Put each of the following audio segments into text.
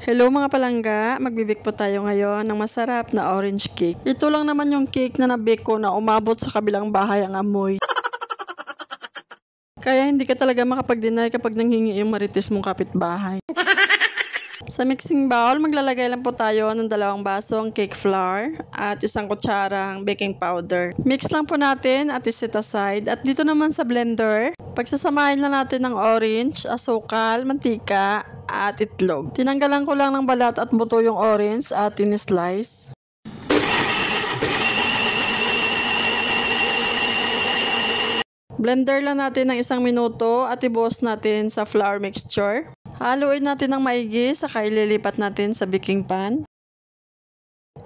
Hello mga palangga, magbibake po tayo ngayon ng masarap na orange cake. Ito lang naman yung cake na nabake ko na umabot sa kabilang bahay ang amoy. Kaya hindi ka talaga makapag-deny kapag nanghingi yung marites mong kapitbahay. Sa mixing bowl, maglalagay lang po tayo ng 2 basong cake flour at 1 kutsarang baking powder. Mix lang po natin at iset aside. At dito naman sa blender, pagsasamahin lang natin ng orange, asukal, mantika, at itlog. Tinanggalan ko lang ng balat at buto yung orange at in-slice. Blender lang natin ng 1 minuto at ibuhos natin sa flour mixture. Haluin natin ng maigi, saka ililipat natin sa baking pan.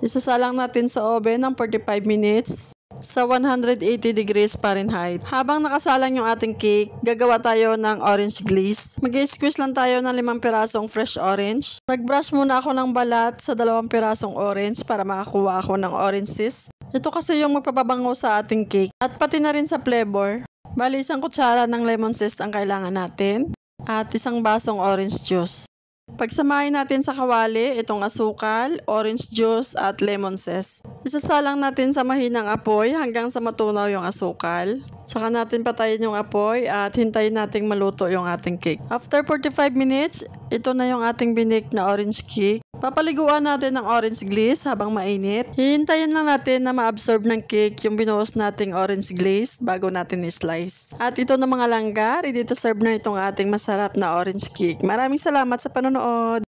Isasalang natin sa oven ng 45 minutes sa 180 degrees Fahrenheit. Habang nakasalang yung ating cake, gagawa tayo ng orange glaze. Mag-squeeze lang tayo ng 5 pirasong fresh orange. Nag-brush muna ako ng balat sa 2 pirasong orange para makakuha ako ng orange zest. Ito kasi yung magpapabango sa ating cake at pati na rin sa flavor. Bali, 1 kutsara ng lemon zest ang kailangan natin at 1 basong orange juice. Pagsamahin natin sa kawali itong asukal, orange juice at lemon zest. Isasalang natin sa mahinang apoy hanggang sa matunaw yung asukal. Saka natin patayin yung apoy at hintayin nating maluto yung ating cake. After 45 minutes, ito na yung ating binake na orange cake. Papaliguan natin ng orange glaze habang mainit. Hihintayin lang natin na ma-absorb ng cake yung binuhos nating orange glaze bago natin i-slice. At ito na mga langga, ready to serve na itong ating masarap na orange cake. Maraming salamat sa panonood!